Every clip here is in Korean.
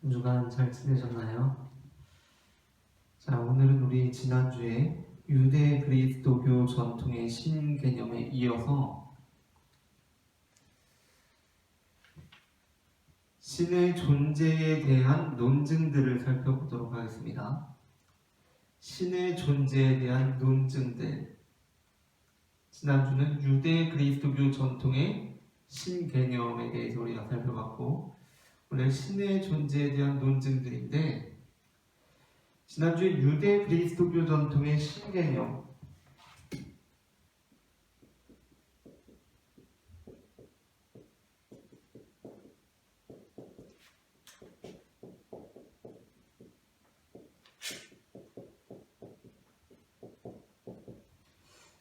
한 주간 잘 지내셨나요? 자, 오늘은 우리 지난주에 유대 그리스도교 전통의 신 개념에 이어서 신의 존재에 대한 논증들을 살펴보도록 하겠습니다. 신의 존재에 대한 논증들. 지난주는 유대 그리스도교 전통의 신 개념에 대해서 우리가 살펴봤고, 오늘 신의 존재에 대한 논증들인데, 지난주에 유대 그리스도교 전통의 신개념,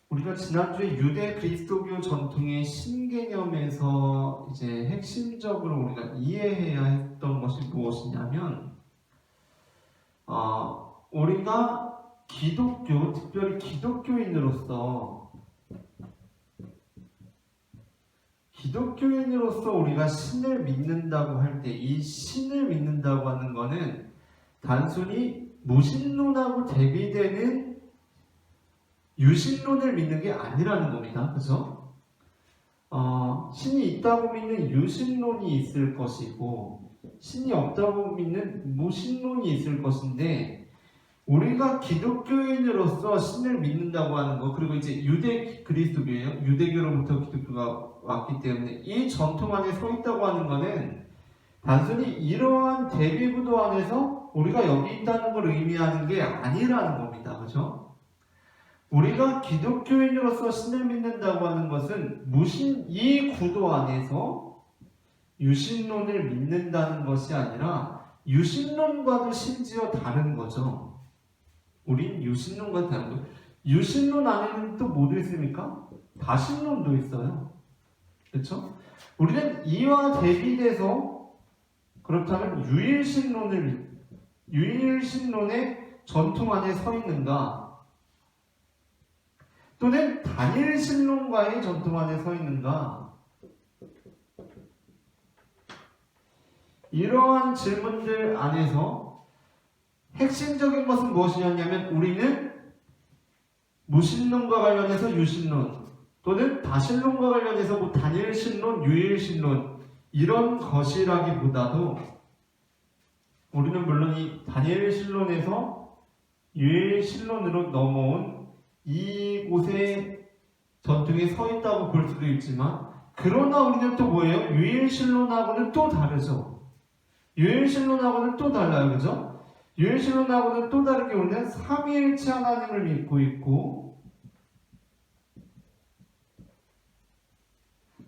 우리가 지난주에 유대 그리스도교 전통의 신개념에서 이제 핵심적으로 우리가 이해해야 했던 것이 무엇이냐면, 우리가 기독교, 특별히 기독교인으로서 우리가 신을 믿는다고 할 때, 이 신을 믿는다고 하는 것은 단순히 무신론하고 대비되는 유신론을 믿는 게 아니라는 겁니다. 그죠? 신이 있다고 믿는 유신론이 있을 것이고, 신이 없다고 믿는 무신론이 있을 것인데, 우리가 기독교인으로서 신을 믿는다고 하는 것, 그리고 이제 유대 그리스도교예요. 유대교로부터 기독교가 왔기 때문에 이 전통 안에 서 있다고 하는 것은 단순히 이러한 대비구도 안에서 우리가 여기 있다는 걸 의미하는 게 아니라는 겁니다. 그죠? 우리가 기독교인으로서 신을 믿는다고 하는 것은 이 구도 안에서 유신론을 믿는다는 것이 아니라 유신론과도 심지어 다른 거죠. 우린 유신론과 다른 거예요. 유신론 안에는 또 뭐도 있습니까? 다신론도 있어요. 그렇죠? 우리는 이와 대비돼서 그렇다면 유일신론의 전통 안에 서 있는가? 또는 단일신론과의 전통 안에 서 있는가? 이러한 질문들 안에서 핵심적인 것은 무엇이냐면 우리는 무신론과 관련해서 유신론 또는 다신론과 관련해서 뭐 단일신론, 유일신론 이런 것이라기보다도 우리는 물론 이 단일신론에서 유일신론으로 넘어온 이곳의 전통에 서 있다고 볼 수도 있지만, 그러나 우리는 또 뭐예요? 유일신론하고는 또 다르죠. 유일신론하고는 또 달라요. 그죠? 유일신론하고는 또 다르게 우리는 삼위일체 하나님을 믿고 있고,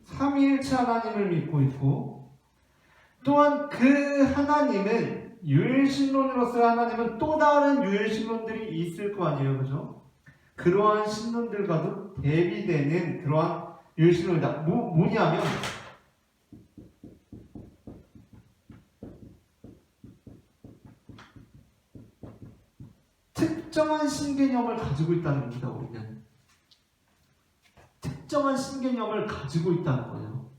삼위일체 하나님을 믿고 있고, 또한 그 하나님은 유일신론으로서의 하나님은 또 다른 유일신론들이 있을 거 아니에요. 그죠? 그러한 신론들과도 대비되는 그러한 유일신론이다. 뭐냐면 특정한 신개념을 가지고 있다는 겁니다. 우리는 특정한 신개념을 가지고 있다는 거예요.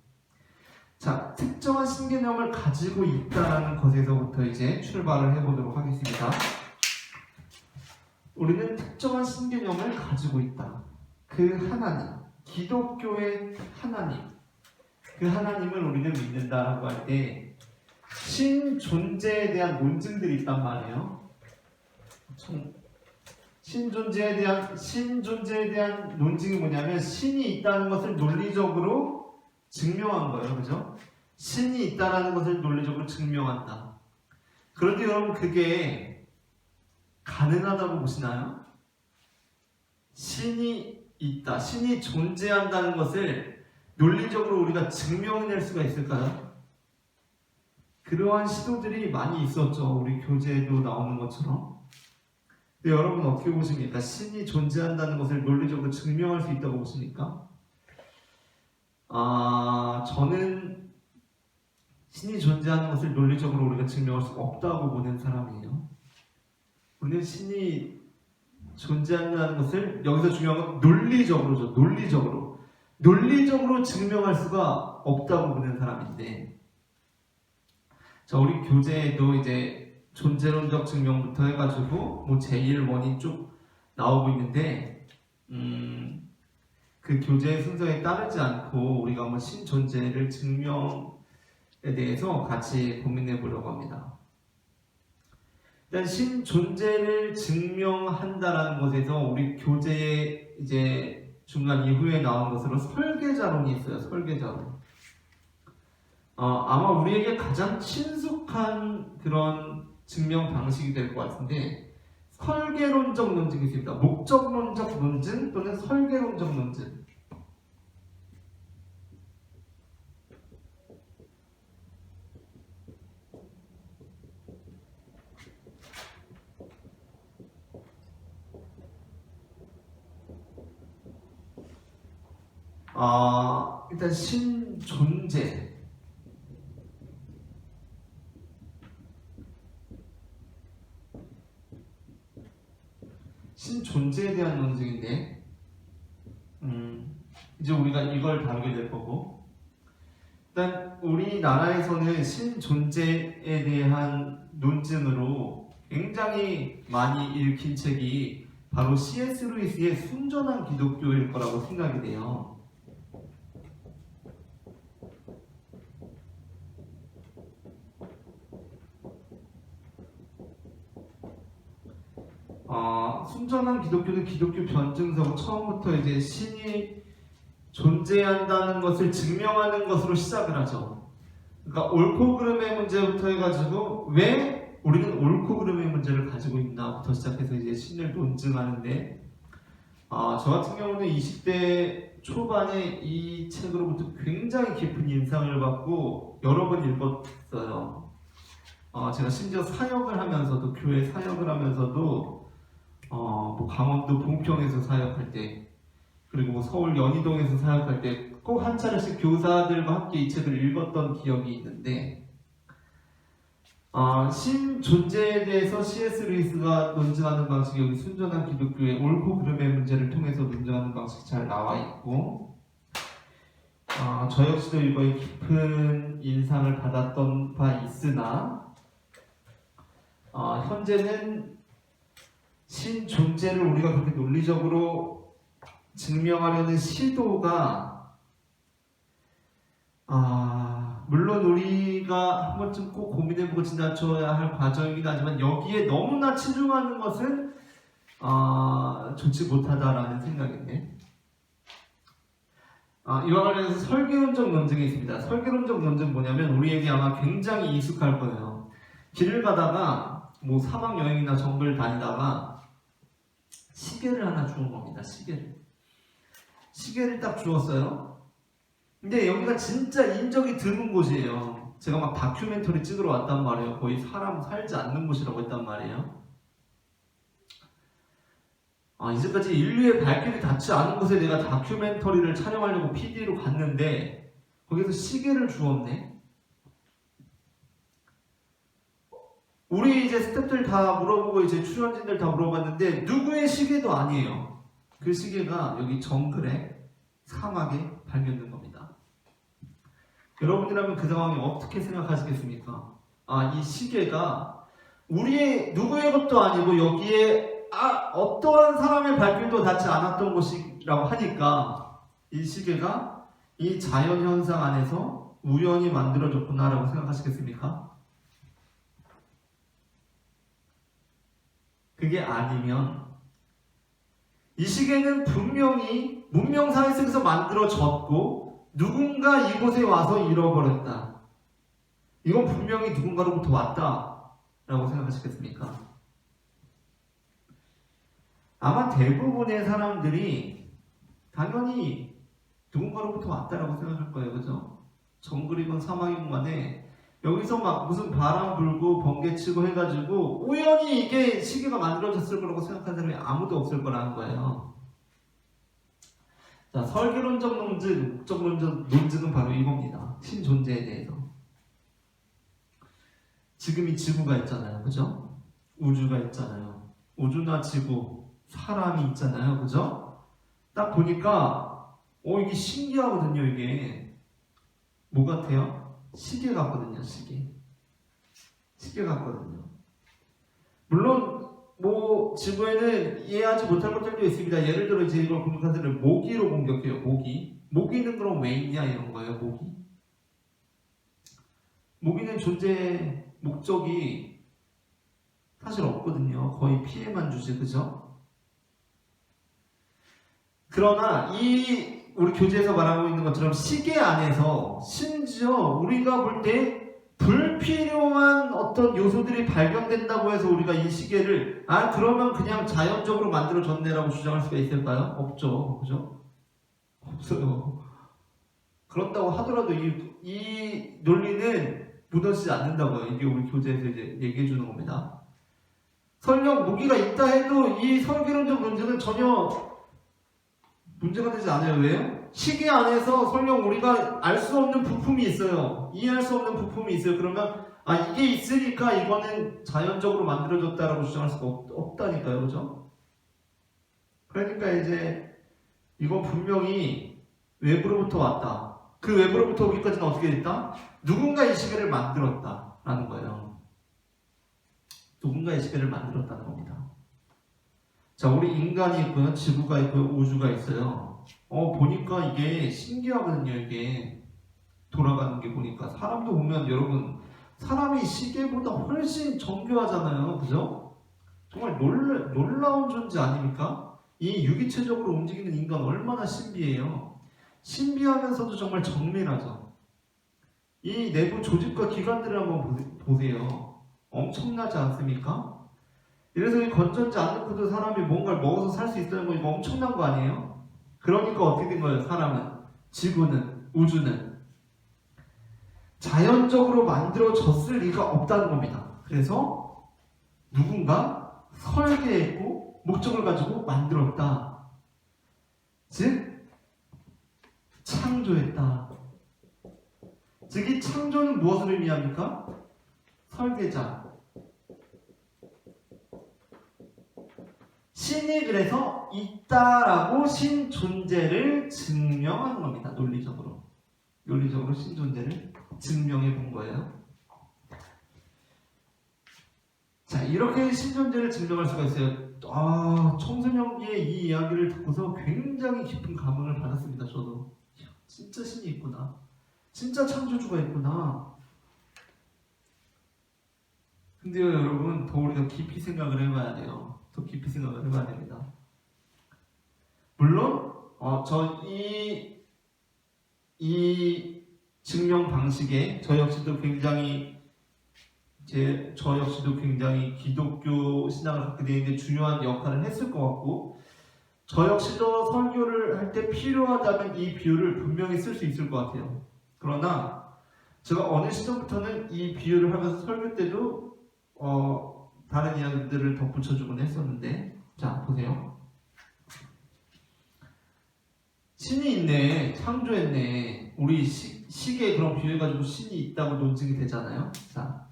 자, 특정한 신개념을 가지고 있다는 것에서부터 이제 출발을 해보도록 하겠습니다. 우리는 특정한 신개념을 가지고 있다. 그 하나님, 기독교의 하나님, 그 하나님을 우리는 믿는다라고 할 때 신 존재에 대한 논증들이 있단 말이에요. 신 존재에 대한 논증이 뭐냐면 신이 있다는 것을 논리적으로 증명한 거예요. 그죠? 신이 있다는 것을 논리적으로 증명한다. 그런데 여러분, 그게 가능하다고 보시나요? 신이 있다, 신이 존재한다는 것을 논리적으로 우리가 증명해낼 수가 있을까요? 그러한 시도들이 많이 있었죠. 우리 교재에도 나오는 것처럼. 근데 여러분 어떻게 보십니까? 신이 존재한다는 것을 논리적으로 증명할 수 있다고 보십니까? 저는 신이 존재하는 것을 논리적으로 우리가 증명할 수 없다고 보는 사람이에요. 우리는 신이 존재한다는 것을, 여기서 중요한 건 논리적으로죠. 논리적으로 증명할 수가 없다고 보는 사람인데, 자, 우리 교재에도 이제 존재론적 증명부터 해가지고 뭐 제1 원인 쭉 나오고 있는데, 그 교재의 순서에 따르지 않고 우리가 한번 신존재를 증명에 대해서 같이 고민해 보려고 합니다. 일단 신존재를 증명한다라는 것에서 우리 교재에 이제 중간 이후에 나온 것으로 설계자론이 있어요. 설계자론. 아마 우리에게 가장 친숙한 그런 증명 방식이 될 것 같은데, 설계론적 논증이 있습니다. 목적론적 논증 또는 설계론적 논증. 일단 신존재. 신존재에 대한 논증인데, 이제 우리가 이걸 다루게 될 거고, 일단 우리나라에서는 신존재에 대한 논증으로 굉장히 많이 읽힌 책이 바로 C.S. 루이스의 순전한 기독교일 거라고 생각이 돼요. 순전한 기독교는 기독교 변증서고 처음부터 이제 신이 존재한다는 것을 증명하는 것으로 시작을 하죠. 그러니까 옳고 그름의 문제부터 해가지고 왜 우리는 옳고 그름의 문제를 가지고 있나부터 시작해서 이제 신을 논증하는데, 저 같은 경우는 20대 초반에 이 책으로부터 굉장히 깊은 인상을 받고 여러 번 읽었어요. 제가 심지어 사역을 하면서도, 교회 사역을 하면서도 뭐 강원도 봉평에서 사역할 때, 그리고 뭐 서울 연희동에서 사역할 때 꼭 한 차례씩 교사들과 함께 이 책을 읽었던 기억이 있는데, 신존재에 대해서 C.S. 루이스가 논증하는 방식이 여기 순전한 기독교의 옳고 그름의 문제를 통해서 논증하는 방식이 잘 나와 있고, 저 역시도 이거에 깊은 인상을 받았던 바 있으나, 현재는 신존재를 우리가 그렇게 논리적으로 증명하려는 시도가, 물론 우리가 한 번쯤 꼭 고민해보고 지나쳐야 할 과정이긴 하지만 여기에 너무나 치중하는 것은 좋지 못하다라는 생각인데, 이와 관련해서 설계론적 논증이 있습니다. 설계론적 논증은 뭐냐면 우리에게 아마 굉장히 익숙할 거예요. 길을 가다가 뭐 사막 여행이나 정글 다니다가 시계를 하나 주운 겁니다. 시계를 딱 주웠어요. 근데 여기가 진짜 인적이 드문 곳이에요. 제가 막 다큐멘터리 찍으러 왔단 말이에요. 거의 사람 살지 않는 곳이라고 했단 말이에요. 이제까지 인류의 발길이 닿지 않은 곳에 내가 다큐멘터리를 촬영하려고 PD로 갔는데 거기서 시계를 주웠네. 우리 이제 스태프들 다 물어보고 이제 출연진들 다 물어봤는데 누구의 시계도 아니에요. 그 시계가 여기 정글에, 사막에 발견된 겁니다. 여러분이라면 그 상황이 어떻게 생각하시겠습니까? 이 시계가 우리의 누구의 것도 아니고 여기에 어떠한 사람의 발길도 닿지 않았던 곳이라고 하니까 이 시계가 이 자연현상 안에서 우연히 만들어졌구나라고 생각하시겠습니까? 그게 아니면 이 시계는 분명히 문명사회 속에서 만들어졌고 누군가 이곳에 와서 잃어버렸다. 이건 분명히 누군가로부터 왔다라고 생각하시겠습니까? 아마 대부분의 사람들이 당연히 누군가로부터 왔다라고 생각할 거예요. 그죠? 정글이건 사막이건 간에 여기서 막 무슨 바람 불고 번개 치고 해가지고 우연히 이게 시계가 만들어졌을 거라고 생각하는 사람이 아무도 없을 거라는 거예요. 자, 설계론적 논증, 목적론적 논증은 바로 이겁니다. 신존재에 대해서. 지금 이 지구가 있잖아요. 그죠? 우주가 있잖아요. 우주나 지구, 사람이 있잖아요. 그죠? 딱 보니까 이게 신기하거든요. 이게 뭐 같아요? 시계 같거든요. 시계. 시계 같거든요. 물론 뭐 지구에는 이해하지 못할 것들도 있습니다. 예를 들어 이제 이걸 공격한 사람을 모기로 공격해요. 모기는 그럼 왜 있냐 이런 거예요. 모기는 존재 목적이 사실 없거든요. 거의 피해만 주지, 그죠? 그러나 우리 교재에서 말하고 있는 것처럼 시계 안에서 심지어 우리가 볼 때 불필요한 어떤 요소들이 발견된다고 해서 우리가 이 시계를 그러면 그냥 자연적으로 만들어졌네라고 주장할 수가 있을까요? 없죠. 그죠? 없어요. 그렇다고 하더라도 이 논리는 무너지지 않는다고요. 이게 우리 교재에서 이제 얘기해 주는 겁니다. 설령 무기가 있다 해도 이 설계론적 논쟁은 전혀 문제가 되지 않아요. 왜요? 시계 안에서 설령 우리가 알 수 없는 부품이 있어요. 이해할 수 없는 부품이 있어요. 그러면 이게 있으니까 이거는 자연적으로 만들어졌다라고 주장할 수가 없다니까요. 그죠? 그러니까 이제 이건 분명히 외부로부터 왔다. 그 외부로부터 오기까지는 어떻게 됐다? 누군가 이 시계를 만들었다라는 거예요. 누군가 이 시계를 만들었다는 겁니다. 자, 우리 인간이 있고요, 지구가 있고요, 우주가 있어요. 보니까 이게 신기하거든요. 이게 돌아가는 게 보니까 사람도 보면 여러분 사람이 시계보다 훨씬 정교하잖아요. 그죠? 정말 놀라운 존재 아닙니까? 이 유기체적으로 움직이는 인간 얼마나 신비해요. 신비하면서도 정말 정밀하죠. 이 내부 조직과 기관들을 한번 보세요. 엄청나지 않습니까? 이래서 이 건전지 안 넣고도 사람이 뭔가를 먹어서 살 수 있다는 거 이거 엄청난 거 아니에요? 그러니까 어떻게 된 거예요? 사람은, 지구는, 우주는 자연적으로 만들어졌을 리가 없다는 겁니다. 그래서 누군가 설계했고 목적을 가지고 만들었다. 즉 창조했다. 즉 이 창조는 무엇을 의미합니까? 설계자. 신이 그래서 있다라고 신 존재를 증명하는 겁니다. 논리적으로 신 존재를 증명해 본 거예요. 자, 이렇게 신 존재를 증명할 수가 있어요. 청소년기에 이 이야기를 듣고서 굉장히 깊은 감흥을 받았습니다. 저도 진짜 신이 있구나, 진짜 창조주가 있구나. 근데요 여러분, 더 우리가 깊이 생각을 해봐야 돼요. 더 깊이 생각을 해봐야 됩니다. 물론 이 증명 방식에 저 역시도 굉장히 기독교 신앙을 갖게 되는데 중요한 역할을 했을 것 같고, 저 역시도 설교를 할 때 필요하다면 이 비유를 분명히 쓸 수 있을 것 같아요. 그러나 제가 어느 시점부터는 이 비유를 하면서 설교 때도 다른 이야기들을 덧붙여주곤 했었는데, 자 보세요. 신이 있네, 창조했네. 우리 시계에 그런 비유해가지고 신이 있다고 논증이 되잖아요. 자,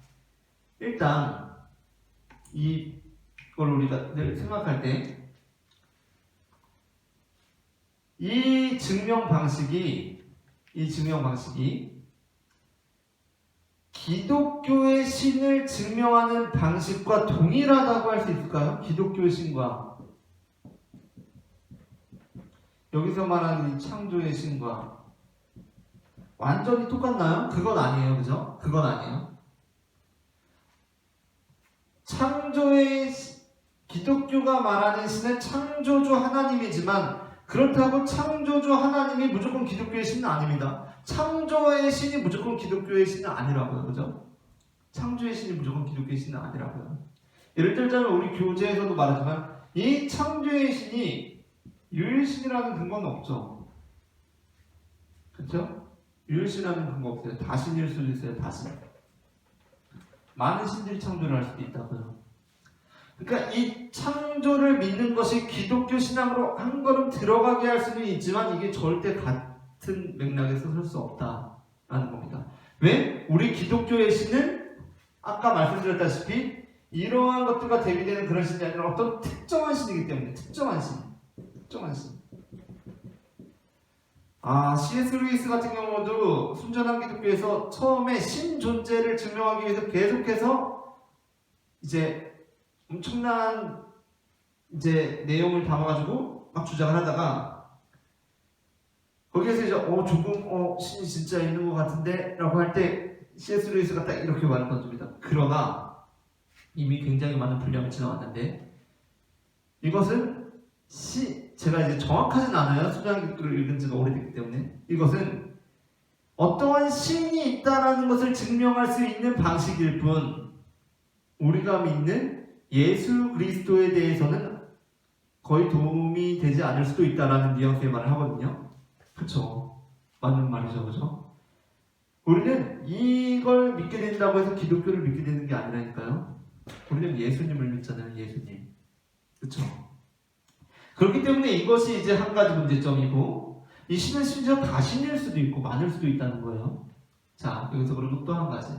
일단 이걸 우리가 늘 생각할 때 이 증명 방식이 기독교의 신을 증명하는 방식과 동일하다고 할 수 있을까요? 기독교의 신과 여기서 말하는 이 창조의 신과 완전히 똑같나요? 그건 아니에요. 그죠? 그건 아니에요. 기독교가 말하는 신은 창조주 하나님이지만, 그렇다고 창조주 하나님이 무조건 기독교의 신은 아닙니다. 창조의 신이 무조건 기독교의 신은 아니라고요. 그죠? 창조의 신이 무조건 기독교의 신은 아니라고요. 예를 들자면 우리 교재에서도 말하지만 이 창조의 신이 유일신이라는 근거는 없죠. 그렇죠? 유일신이라는 근거 없어요. 다신일 수도 있어요. 다신. 많은 신들이 창조를 할 수도 있다고요. 그러니까 이 창조를 믿는 것이 기독교 신앙으로 한 걸음 들어가게 할 수는 있지만 이게 절대 같은 맥락에서 설 수 없다라는 겁니다. 왜? 우리 기독교의 신은 아까 말씀드렸다시피 이러한 것들과 대비되는 그런 신이 아니라 어떤 특정한 신이기 때문에 특정한 신. C.S. 루이스 같은 경우도 순전한 기독교에서 처음에 신 존재를 증명하기 위해서 계속해서 이제 엄청난 이제 내용을 담아가지고 막 주장을 하다가 거기에서 이제 조금 신이 진짜 있는 것 같은데 라고 할 때 C.S. 루이스가 딱 이렇게 말을 던집니다. 그러나 이미 굉장히 많은 분량을 지나왔는데 이것은 제가 이제 정확하진 않아요. 순전한 기독교를 읽은 지가 오래됐기 때문에 이것은 어떠한 신이 있다라는 것을 증명할 수 있는 방식일 뿐 우리가 믿는 예수 그리스도에 대해서는 거의 도움이 되지 않을 수도 있다라는 뉘앙스의 말을 하거든요. 그쵸? 맞는 말이죠, 그죠? 우리는 이걸 믿게 된다고 해서 기독교를 믿게 되는 게 아니라니까요. 우리는 예수님을 믿잖아요, 예수님. 그쵸? 그렇기 때문에 이것이 이제 한 가지 문제점이고, 이 신은 심지어 다신일 수도 있고, 많을 수도 있다는 거예요. 자, 여기서 그리고 또 한 가지.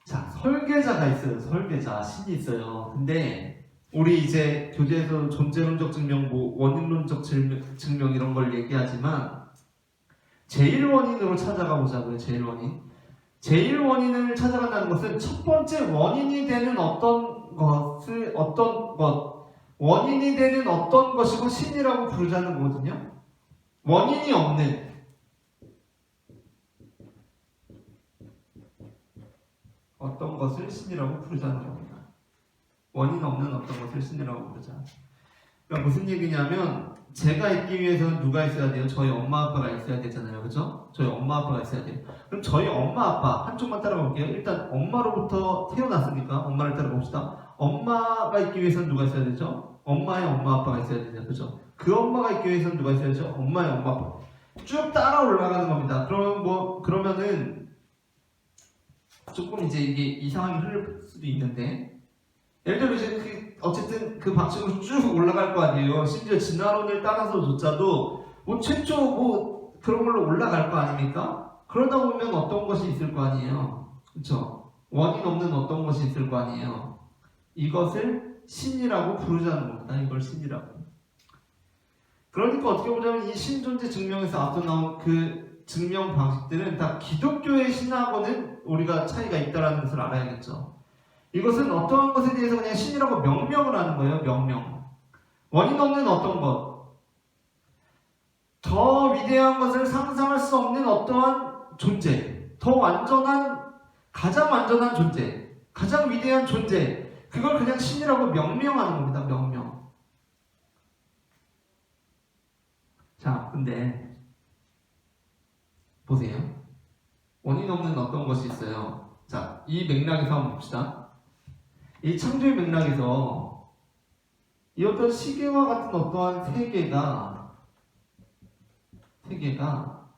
자, 설계자가 있어요. 설계자, 신이 있어요. 근데 우리 이제 교재에서 존재론적 증명, 원인론적 증명 이런 걸 얘기하지만 제일 원인으로 찾아가 보자고요. 제일 원인. 제일 원인을 찾아간다는 것은 첫 번째 원인이 되는 원인이 되는 어떤 것이고 신이라고 부르자는 거거든요. 원인이 없는 어떤 것을 신이라고 부르자는 겁니다. 원인 없는 어떤 것을 신이라고 부르자. 그러니까 무슨 얘기냐면 제가 있기 위해서는 누가 있어야 돼요? 저희 엄마 아빠가 있어야 되잖아요. 그죠? 저희 엄마 아빠가 있어야 돼요. 그럼 저희 엄마 아빠 한쪽만 따라가 볼게요. 일단 엄마로부터 태어났으니까 엄마를 따라가 봅시다. 엄마가 있기 위해서는 누가 있어야 되죠? 엄마의 엄마 아빠가 있어야 되죠. 그죠? 그 엄마가 있기 위해서는 누가 있어야 되죠? 엄마의 엄마 아빠. 쭉 따라 올라가는 겁니다. 그러면은 조금 이제 이게 이상하게 흐를 수도 있는데 예를 들어 이제 어쨌든 그 방식으로 쭉 올라갈 거 아니에요. 심지어 진화론을 따라서조차도 최초 그런 걸로 올라갈 거 아닙니까? 그러다 보면 어떤 것이 있을 거 아니에요. 그렇죠? 원인 없는 어떤 것이 있을 거 아니에요. 이것을 신이라고 부르자는 겁니다. 이걸 신이라고. 그러니까 어떻게 보자면 이 신존재 증명에서 앞서 나온 그 증명 방식들은 다 기독교의 신하고는 우리가 차이가 있다는 것을 알아야겠죠. 이것은 어떠한 것에 대해서 그냥 신이라고 명명을 하는 거예요. 명명. 원인 없는 어떤 것. 더 위대한 것을 상상할 수 없는 어떠한 존재. 가장 완전한 존재. 가장 위대한 존재. 그걸 그냥 신이라고 명명하는 겁니다. 명명. 자, 근데 보세요. 원인 없는 어떤 것이 있어요. 자, 이 맥락에서 한번 봅시다. 이 창조의 맥락에서 이 어떤 시계와 같은 어떠한 세계가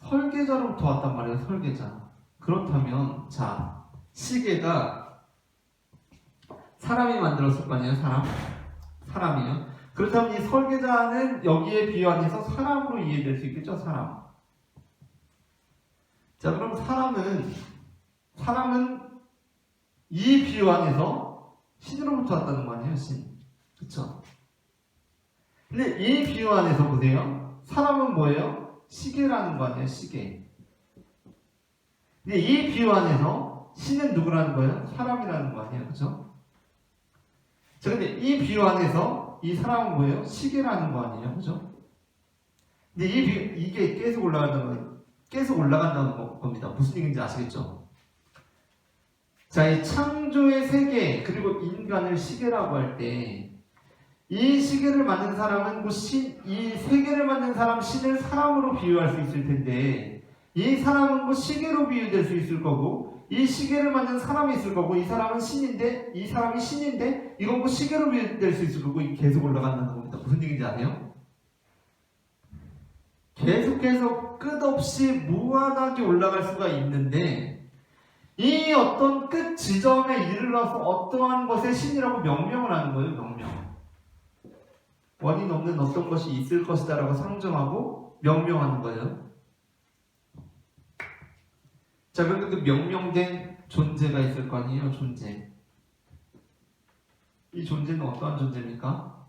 설계자로부터 왔단 말이에요. 설계자. 그렇다면 자, 시계가 사람이 만들었을 거 아니에요. 사람이요. 그렇다면 이 설계자는 여기에 비유해서 사람으로 이해될 수 있겠죠. 사람. 자, 그럼 사람은 이 비유 안에서 신으로부터 왔다는 거 아니에요? 신. 그쵸? 근데 이 비유 안에서 보세요. 사람은 뭐예요? 시계라는 거 아니에요? 시계. 근데 이 비유 안에서 신은 누구라는 거예요? 사람이라는 거 아니에요? 그쵸? 자, 근데 이 비유 안에서 이 사람은 뭐예요? 시계라는 거 아니에요? 그죠? 근데 이게 계속 올라간다는 겁니다. 무슨 얘기인지 아시겠죠? 자, 이 창조의 세계, 그리고 인간을 시계라고 할 때, 이 시계를 만든 사람은 이 세계를 만든 사람, 신을 사람으로 비유할 수 있을 텐데, 이 사람은 시계로 비유될 수 있을 거고, 이 시계를 만든 사람이 있을 거고, 이 사람이 신인데, 이건 시계로 비유될 수 있을 거고, 계속 올라간다는 겁니다. 무슨 얘기인지 아세요? 계속해서 끝없이 무한하게 올라갈 수가 있는데, 이 어떤 끝 지점에 이르러서 어떠한 것에 신이라고 명명을 하는 거예요. 명명. 원인 없는 어떤 것이 있을 것이다 라고 상정하고 명명하는 거예요. 자, 그런데 그 명명된 존재가 있을 거 아니에요. 존재. 이 존재는 어떠한 존재입니까?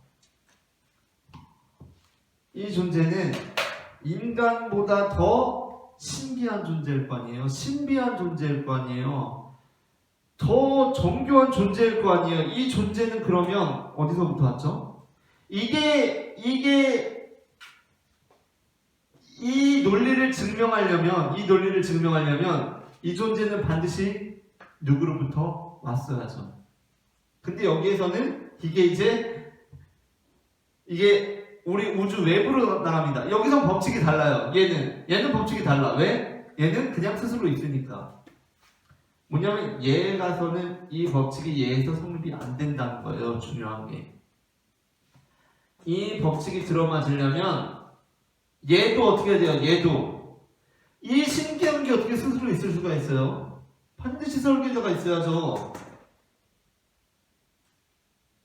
이 존재는 인간보다 더 신기한 존재일 거 아니에요. 신비한 존재일 거 아니에요. 더 정교한 존재일 거 아니에요. 이 존재는 그러면 어디서부터 왔죠? 이게 이 논리를 증명하려면 이 존재는 반드시 누구로부터 왔어야죠. 근데 여기에서는 이게 우리 우주 외부로 나갑니다. 여기서 법칙이 달라요. 얘는 법칙이 달라. 왜? 얘는 그냥 스스로 있으니까. 뭐냐면 얘에 가서는 이 법칙이 얘에서 성립이 안 된다는 거예요. 중요한 게. 이 법칙이 들어맞으려면 얘도 어떻게 해야 돼요? 얘도. 이 신기한 게 어떻게 스스로 있을 수가 있어요? 반드시 설계자가 있어야죠.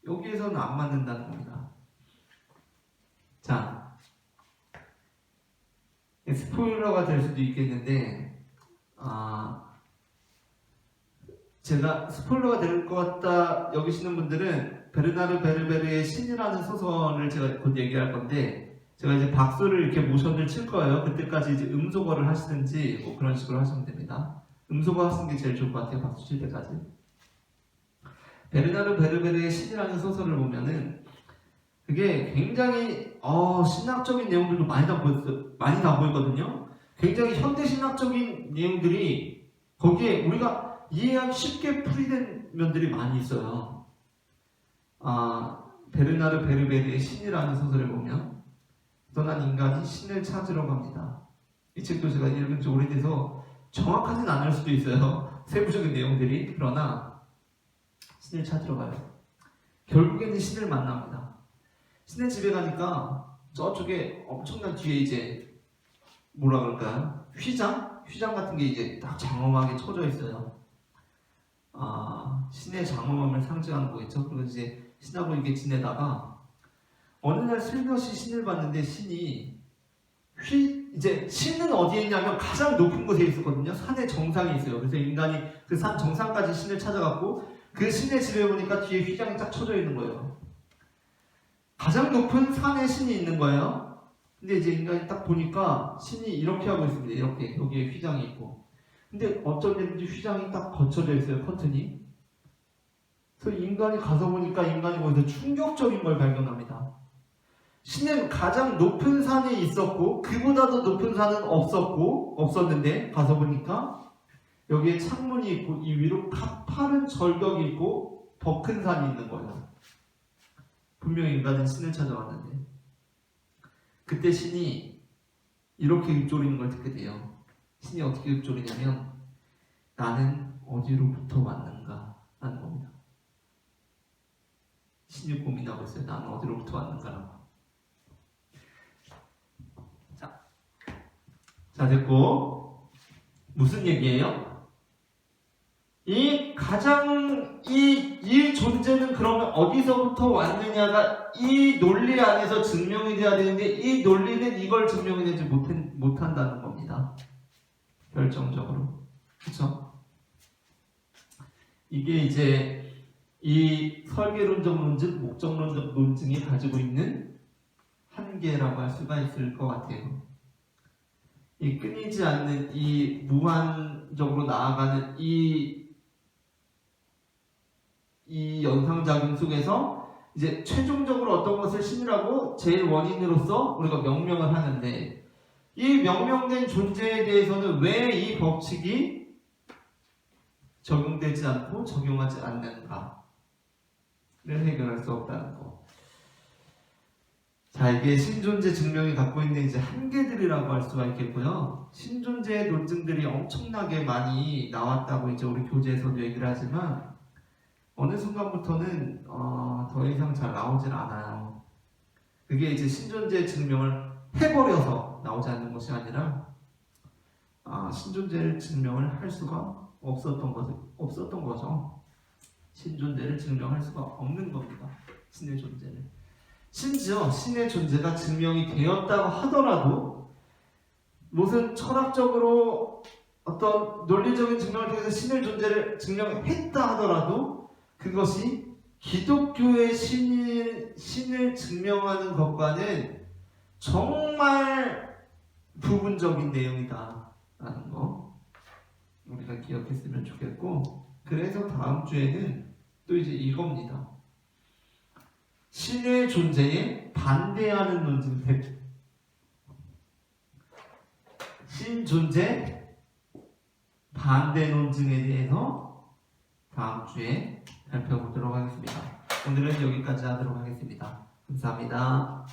여기에서는 안 맞는다는 겁니다. 자, 스포일러가 될 수도 있겠는데, 제가 스포일러가 될 것 같다 여기시는 분들은 베르나르 베르베르의 신이라는 소설을 제가 곧 얘기할 건데, 제가 이제 박수를 이렇게 모션을 칠 거예요. 그때까지 이제 음소거를 하시든지 뭐 그런 식으로 하시면 됩니다. 음소거 하시는 게 제일 좋을 것 같아요. 박수 칠 때까지. 베르나르 베르베르의 신이라는 소설을 보면은 그게 굉장히 신학적인 내용들도 많이 담고있거든요. 굉장히 현대 신학적인 내용들이 거기에 우리가 이해하기 쉽게 풀이된 면들이 많이 있어요. 베르나르 베르베르의 신이라는 소설을 보면 떠난 인간이 신을 찾으러 갑니다. 이 책도 제가 읽은 지 오래돼서 정확하진 않을 수도 있어요. 세부적인 내용들이. 그러나 신을 찾으러 가요. 결국에는 신을 만납니다. 신의 집에 가니까 저쪽에 엄청난 뒤에 이제 뭐라 그럴까요? 휘장 같은 게 이제 딱 장엄하게 쳐져 있어요. 신의 장엄함을 상징하는 거겠죠. 그리고 이제 신하고 이렇게 지내다가 어느 날 슬며시 신을 봤는데 이제 신은 어디에 있냐면 가장 높은 곳에 있었거든요. 산의 정상에 있어요. 그래서 인간이 그 산 정상까지 신을 찾아갔고 그 신의 집에 보니까 뒤에 휘장이 딱 쳐져 있는 거예요. 가장 높은 산에 신이 있는 거예요. 근데 이제 인간이 딱 보니까 신이 이렇게 하고 있습니다. 이렇게 여기에 휘장이 있고. 근데 어쩐 일인지 휘장이 딱 거쳐져 있어요. 커튼이. 그래서 인간이 가서 보니까 인간이 거기서 충격적인 걸 발견합니다. 신은 가장 높은 산에 있었고 그보다도 높은 산은 없었는데 가서 보니까 여기에 창문이 있고 이 위로 가파른 절벽이 있고 더 큰 산이 있는 거예요. 분명히 인간은 신을 찾아왔는데 그때 신이 이렇게 읊조리는 걸 듣게 돼요. 신이 어떻게 읊조리냐면 나는 어디로부터 왔는가 라는 겁니다. 신이 고민하고 있어요. 나는 어디로부터 왔는가라고. 자 됐고 무슨 얘기예요? 이 존재는 그러면 어디서부터 왔느냐가 이 논리 안에서 증명이 돼야 되는데 이 논리는 이걸 증명해내지 못한다는 겁니다. 결정적으로. 그렇죠? 이게 이제 이 설계론적 논증, 목적론적 논증이 가지고 있는 한계라고 할 수가 있을 것 같아요. 이 끊이지 않는 이 무한적으로 나아가는 이 연상작용 속에서 이제 최종적으로 어떤 것을 신이라고 제일 원인으로서 우리가 명명을 하는데 이 명명된 존재에 대해서는 왜 이 법칙이 적용되지 않고 적용하지 않는가를 해결할 수 없다는 거. 자, 이게 신존재 증명이 갖고 있는 이제 한계들이라고 할 수가 있겠고요. 신존재의 논증들이 엄청나게 많이 나왔다고 이제 우리 교재에서도 얘기를 하지만 어느 순간부터는 더 이상 잘 나오질 않아요. 그게 이제 신존재 증명을 해버려서 나오지 않는 것이 아니라 신존재를 증명을 할 수가 없었던 거죠. 신존재를 증명할 수가 없는 겁니다. 신의 존재를. 심지어 신의 존재가 증명이 되었다고 하더라도 무슨 철학적으로 어떤 논리적인 증명을 통해서 신의 존재를 증명했다 하더라도 그것이 기독교의 신을 증명하는 것과는 정말 부분적인 내용이다 라는 거 우리가 기억했으면 좋겠고, 그래서 다음 주에는 또 이제 이겁니다. 신의 존재에 반대하는 논증들, 신 존재 반대 논증에 대해서 다음 주에 살펴보도록 하겠습니다. 오늘은 여기까지 하도록 하겠습니다. 감사합니다.